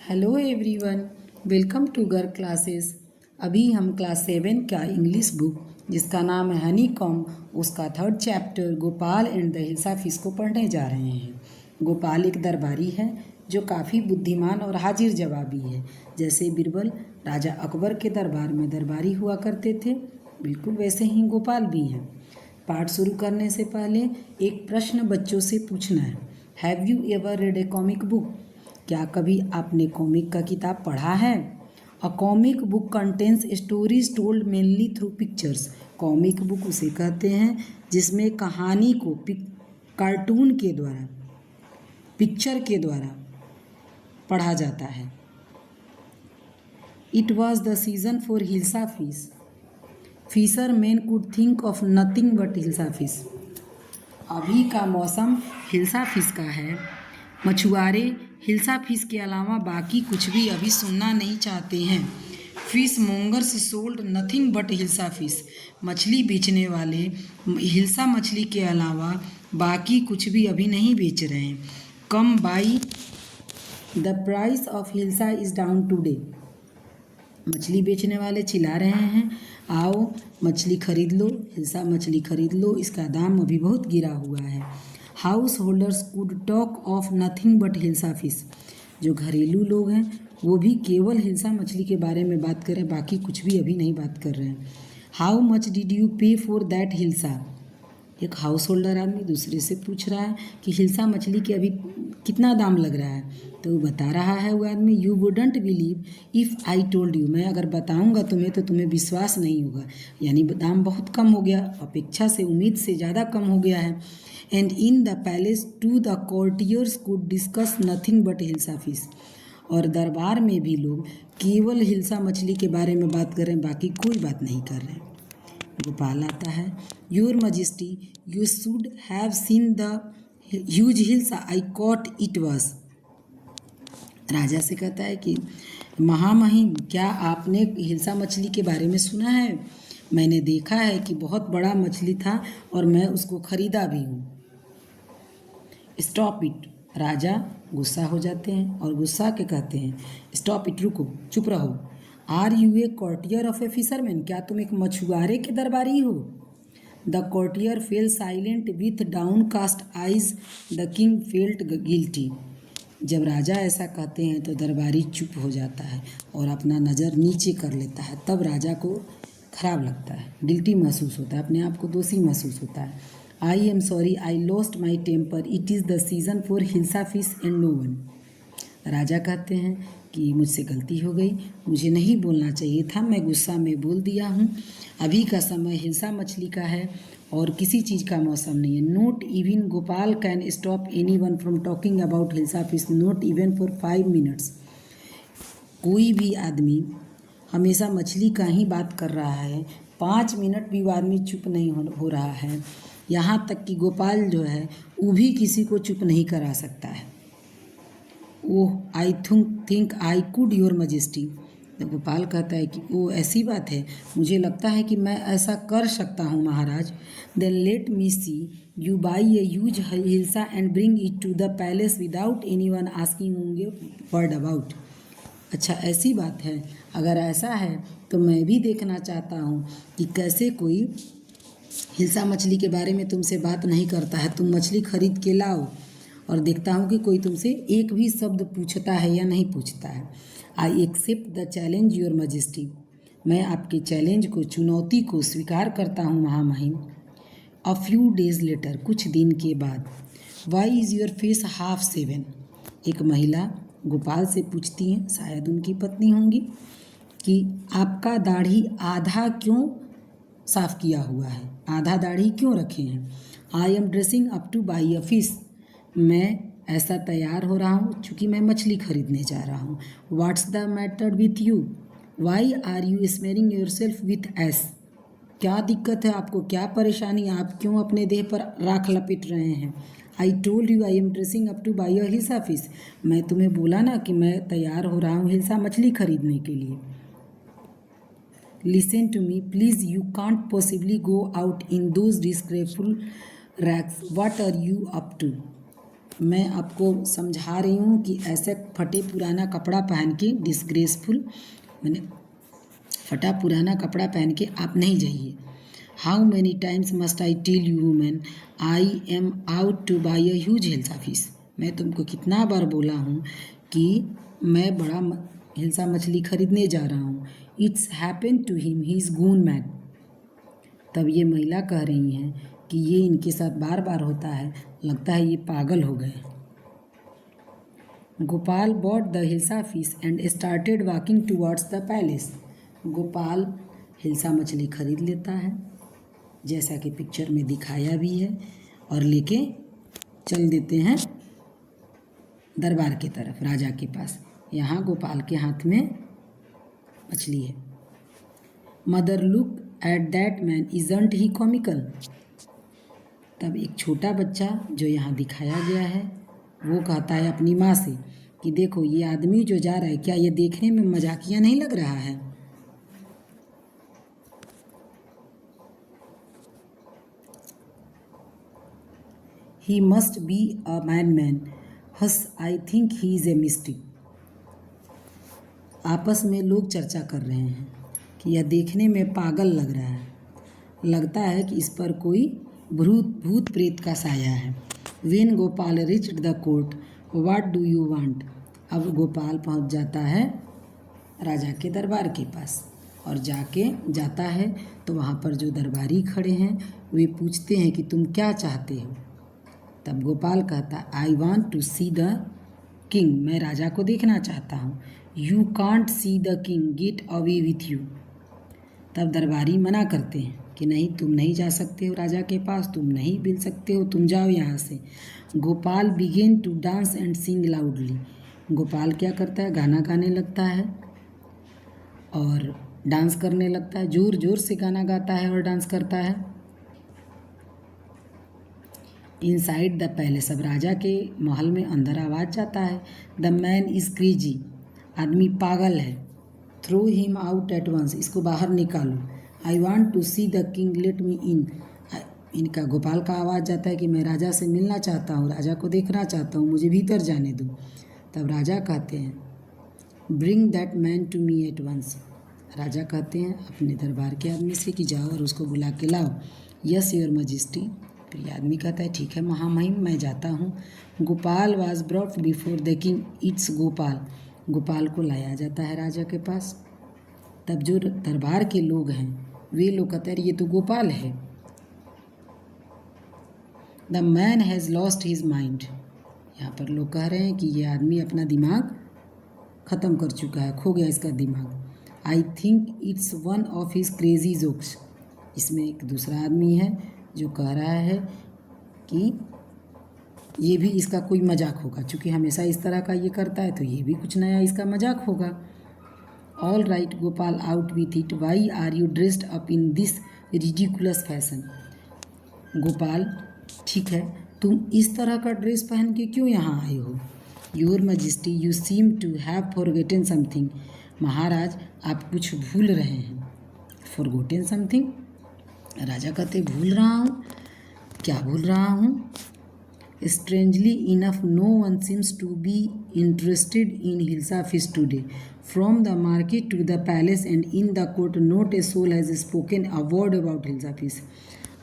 Hello everyone, welcome to गर classes. अभी हम क्लास 7 का इंग्लिश बुक जिसका नाम है हनी कॉम, उसका 3rd chapter Gopal and the hilsa fish को पढ़ने जा रहे हैं। गोपाल एक दरबारी है जो काफ़ी बुद्धिमान और हाजिर जवाबी है। जैसे बीरबल राजा अकबर के दरबार में दरबारी हुआ करते थे, बिल्कुल वैसे ही गोपाल भी हैं। पाठ शुरू करने से पहले एक प्रश्न बच्चों से पूछना है। Have you ever read A comic book? क्या कभी आपने कॉमिक का किताब पढ़ा है? A comic book contains stories told mainly through pictures. Comic book उसे कहते हैं जिसमें कहानी को कार्टून के द्वारा, पिक्चर के द्वारा पढ़ा जाता है। It was the season for hilsa fish. Fisherman could think of nothing but hilsa fish. अभी का मौसम हिल्सा फिश का है। मछुआरे हिल्सा फिश के अलावा बाकी कुछ भी अभी सुनना नहीं चाहते हैं। Fish mongers sold nothing but hilsa fish. मछली बेचने वाले हिल्सा मछली के अलावा बाकी कुछ भी अभी नहीं बेच रहे हैं। कम by, the price of hilsa is down today. मछली बेचने वाले चिल्ला रहे हैं, आओ मछली खरीद लो, हिल्सा मछली खरीद लो, इसका दाम अभी बहुत गिरा हुआ है। House holders could talk of nothing but hilsa fish. जो घरेलू लोग हैं वो भी केवल हिल्सा मछली के बारे में बात कर रहे हैं, बाकी कुछ भी अभी नहीं बात कर रहे हैं। हाउ मच डिड यू पे फॉर दैट हिल्सा? एक हाउस होल्डर आदमी दूसरे से पूछ रहा है कि हिल्सा मछली के अभी कितना दाम लग रहा है। तो वो बता रहा है वो आदमी, you wouldn't believe if I told you. मैं अगर बताऊंगा तुम्हें तो तुम्हें विश्वास नहीं होगा। यानी दाम बहुत कम हो गया, अपेक्षा से, उम्मीद से ज़्यादा कम हो गया है। And in the palace to the courtiers could discuss nothing but hilsa fish. और दरबार में भी लोग केवल हिल्सा मछली के बारे में बात कर रहे हैं, बाकी कोई बात नहीं कर रहे हैं। गोपाल आता है, your majesty you should have seen the huge hilsa I caught it was. राजा से कहता है कि महामहिम, क्या आपने हिल्सा मछली के बारे में सुना है? मैंने देखा है कि बहुत बड़ा मछली था और मैं उसको खरीदा भी हूँ। Stop it. राजा गुस्सा हो जाते हैं और गुस्सा के कहते हैं, स्टॉप इट, रुको, चुप रहो। Are you a courtier of a fisherman? क्या तुम एक मछुआरे के दरबारी हो? The courtier fell silent with downcast eyes. The king felt guilty. जब राजा ऐसा कहते हैं तो दरबारी चुप हो जाता है और अपना नज़र नीचे कर लेता है। तब राजा को खराब लगता है, गिल्टी महसूस होता है, अपने आप को दोषी महसूस होता है। I am sorry, I lost my temper, it is the season for hilsa fish and no one. राजा कहते हैं कि मुझसे गलती हो गई, मुझे नहीं बोलना चाहिए था, मैं गुस्सा में बोल दिया हूँ। अभी का समय हिल्सा मछली का है और किसी चीज़ का मौसम नहीं है। Note even Gopal can stop any one from talking about hilsa fish, note even for 5 minutes. कोई भी आदमी हमेशा मछली का ही बात कर रहा है, 5 मिनट भी वो आदमी चुप नहीं हो रहा है। यहाँ तक कि गोपाल जो है वो भी किसी को चुप नहीं करा सकता है। Oh I think I could your majesty. तो गोपाल कहता है कि वो ऐसी बात है, मुझे लगता है कि मैं ऐसा कर सकता हूँ महाराज। Then let me see you buy a huge hilsa and bring it to the palace without anyone asking a word about. अच्छा, ऐसी बात है, अगर ऐसा है तो मैं भी देखना चाहता हूँ कि कैसे कोई हिल्सा मछली के बारे में तुमसे बात नहीं करता है। तुम मछली खरीद के लाओ और देखता हूँ कि कोई तुमसे एक भी शब्द पूछता है या नहीं पूछता है। I accept the challenge your majesty. मैं आपके चैलेंज को, चुनौती को स्वीकार करता हूँ महामहिम। अ फ्यू डेज लेटर, कुछ दिन के बाद। Why is your face half seven? एक महिला गोपाल से पूछती हैं, शायद उनकी पत्नी होंगी, कि आपका दाढ़ी आधा क्यों साफ़ किया हुआ है, आधा दाढ़ी क्यों रखे हैं? I am dressing up to buy a fish. मैं ऐसा तैयार हो रहा हूँ चूँकि मैं मछली खरीदने जा रहा हूँ। What's the matter with you? Why are you smearing yourself with ash? क्या दिक्कत है आपको, क्या परेशानी, आप क्यों अपने देह पर राख लपेट रहे हैं? I told you I am dressing up to buy a hilsa fish. मैं तुम्हें बोला ना कि मैं तैयार हो रहा हूँ हिल्सा मछली खरीदने के लिए। Listen to me please, you can't possibly go out in those disgraceful rags. What are you up to? मैं आपको समझा रही हूँ कि ऐसे फटे पुराना कपड़ा पहन के डिसग्रेसफुल मैंने फटा पुराना कपड़ा पहन के आप नहीं जाइए। How many times must I tell you woman I am out to buy a huge hilsa fish. मैं तुमको कितना बार बोला हूँ कि मैं बड़ा हिल्सा मछली खरीदने जा रहा हूँ। It's happen to him he is gone mad. तब ये महिला कह रही हैं कि ये इनके साथ बार बार होता है, लगता है ये पागल हो गए। Gopal bought the hilsa fish and started walking towards the palace. Gopal hilsa मछली खरीद लेता है जैसा कि पिक्चर में दिखाया भी है और लेके चल देते हैं दरबार की तरफ, राजा के पास। यहाँ गोपाल के हाथ में मछली है। Mother look at that man isn't he comical. तब एक छोटा बच्चा जो यहाँ दिखाया गया है वो कहता है अपनी माँ से कि देखो ये आदमी जो जा रहा है, क्या ये देखने में मजाकिया नहीं लग रहा है। He must be a man has I think he is a mistake. आपस में लोग चर्चा कर रहे हैं कि यह देखने में पागल लग रहा है, लगता है कि इस पर कोई भूत प्रेत का साया है। When Gopal reached the court what do you want. अब गोपाल पहुंच जाता है राजा के दरबार के पास और जाता है तो वहाँ पर जो दरबारी खड़े हैं वे पूछते हैं कि तुम क्या चाहते हो। तब गोपाल कहता I want to see the king. मैं राजा को देखना चाहता हूँ। You can't see the king, get away with you. तब दरबारी मना करते हैं कि नहीं, तुम नहीं जा सकते हो राजा के पास, तुम नहीं मिल सकते हो, तुम जाओ यहाँ से। Gopal began to dance and sing loudly. Gopal क्या करता है, गाना गाने लगता है और डांस करने लगता है, जोर जोर से गाना गाता है और डांस करता है। इनसाइड द पैलेस, अब राजा के महल में अंदर आवाज़ जाता है, द मैन इज़ क्रेजी, आदमी पागल है। Throw him out at once, इसको बाहर निकालो। I want to see the king, let me in. इनका गोपाल का आवाज़ जाता है कि मैं राजा से मिलना चाहता हूँ, राजा को देखना चाहता हूँ, मुझे भीतर जाने दो। तब राजा कहते हैं bring that man to me at once. राजा कहते हैं अपने दरबार के आदमी से कि जाओ और उसको बुला के लाओ। Yes your majesty. फिर ये आदमी कहता है ठीक है महामहिम, मैं जाता हूँ। Gopal was brought before the king, it's Gopal. Gopal को लाया जाता है राजा के पास। तब जो दरबार के लोग हैं वे लोग कहते हैं ये तो गोपाल है। The man has lost his mind. यहाँ पर लोग कह रहे हैं कि ये आदमी अपना दिमाग ख़त्म कर चुका है, खो गया इसका दिमाग। I think it's one of his crazy jokes. इसमें एक दूसरा आदमी है जो कह रहा है कि ये भी इसका कोई मजाक होगा, चूँकि हमेशा इस तरह का ये करता है तो ये भी कुछ नया इसका मजाक होगा। All right Gopal, out with it, why are you dressed up in this ridiculous fashion. Gopal ठीक है, तुम इस तरह का ड्रेस पहन के क्यों यहाँ आए हो। Your majesty you seem to have forgotten something. महाराज आप कुछ भूल रहे हैं। फॉरगोटन समथिंग, राजा कहते भूल रहा हूँ, क्या भूल रहा हूँ। Strangely enough no one seems to be interested in hilsa fish today. From the market to the palace and in the court not a soul has spoken a word about hilsa fish.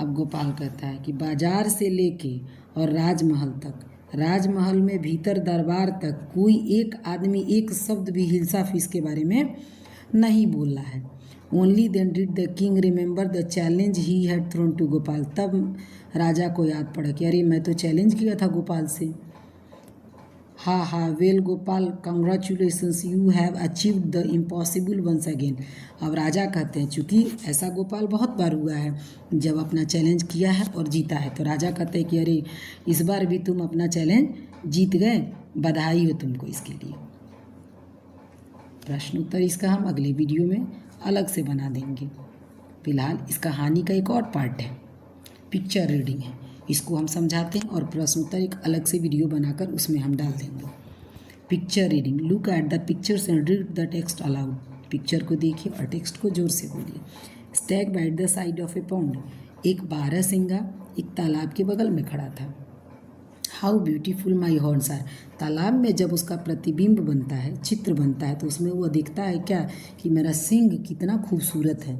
अब गोपाल कहता है कि बाजार से लेके और राजमहल तक, राजमहल में भीतर दरबार तक कोई एक आदमी एक शब्द भी हिल्सा फिश के बारे में नहीं बोल रहा है। Only then did the king remember the challenge he had thrown to Gopal. तब राजा को याद पड़ा कि अरे मैं तो चैलेंज किया था गोपाल से। हाँ हाँ, well Gopal, congratulations, you have achieved the impossible once again. अब राजा कहते हैं चूँकि ऐसा गोपाल बहुत बार हुआ है जब अपना चैलेंज किया है और जीता है, तो राजा कहते हैं कि अरे इस बार भी तुम अपना चैलेंज जीत गए, बधाई हो तुमको इसके लिए। प्रश्न उत्तर इसका हम अगले वीडियो में अलग से बना देंगे। फिलहाल इस कहानी का एक और पार्ट है, पिक्चर रीडिंग है, इसको हम समझाते हैं और प्रश्न उत्तर एक अलग से वीडियो बनाकर उसमें हम डाल देंगे। Picture reading, look at the pictures and read the text aloud. Picture को देखिए और टेक्स्ट को जोर से बोलिए। Stag by the side of a pond, एक बारहसिंगा एक तालाब के बगल में खड़ा था। How beautiful my horns are. तालाब में जब उसका प्रतिबिंब बनता है, चित्र बनता है, तो उसमें वो दिखता है क्या कि मेरा सिंग कितना खूबसूरत है।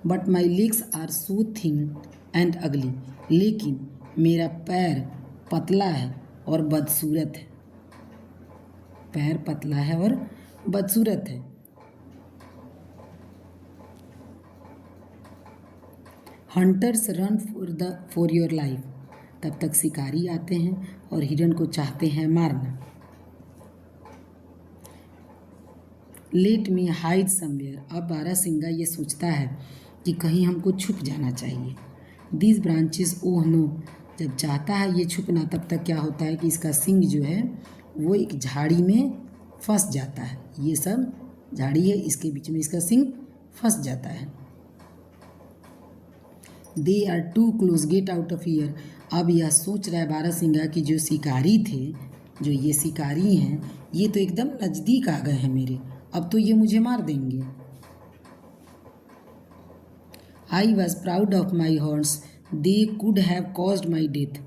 But my legs are so thin and ugly. लेकिन मेरा पैर पतला है और बदसूरत है। पैर पतला है और बदसूरत है। Hunters run for your life. तब तक शिकारी आते हैं और हिरन को चाहते हैं मारना। Let me hide somewhere. अब बारहसिंगा ये सोचता है कि कहीं हमको छुप जाना चाहिए। This branches oh no. जब चाहता है ये छुपना, तब तक क्या होता है कि इसका सिंग जो है वो एक झाड़ी में फंस जाता है। ये सब झाड़ी है, इसके बीच में इसका सिंग फंस जाता है। They are too close, get out of here. अब यह सोच रहा है बारहसिंगा कि जो शिकारी थे, जो ये शिकारी हैं, ये तो एकदम नज़दीक आ गए हैं मेरे, अब तो ये मुझे मार देंगे। I was proud of my horns, they could have caused my death.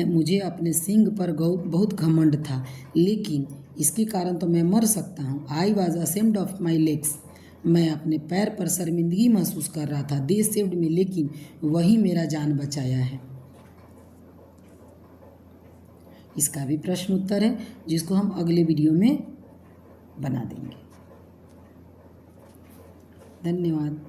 मुझे अपने सिंग पर बहुत घमंड था, लेकिन इसके कारण तो मैं मर सकता हूँ। I was ashamed of my legs. मैं अपने पैर पर शर्मिंदगी महसूस कर रहा था। दे सेव्ड मी, लेकिन वही मेरा जान बचाया है। इसका भी प्रश्न उत्तर है, जिसको हम अगले वीडियो में बना देंगे। धन्यवाद।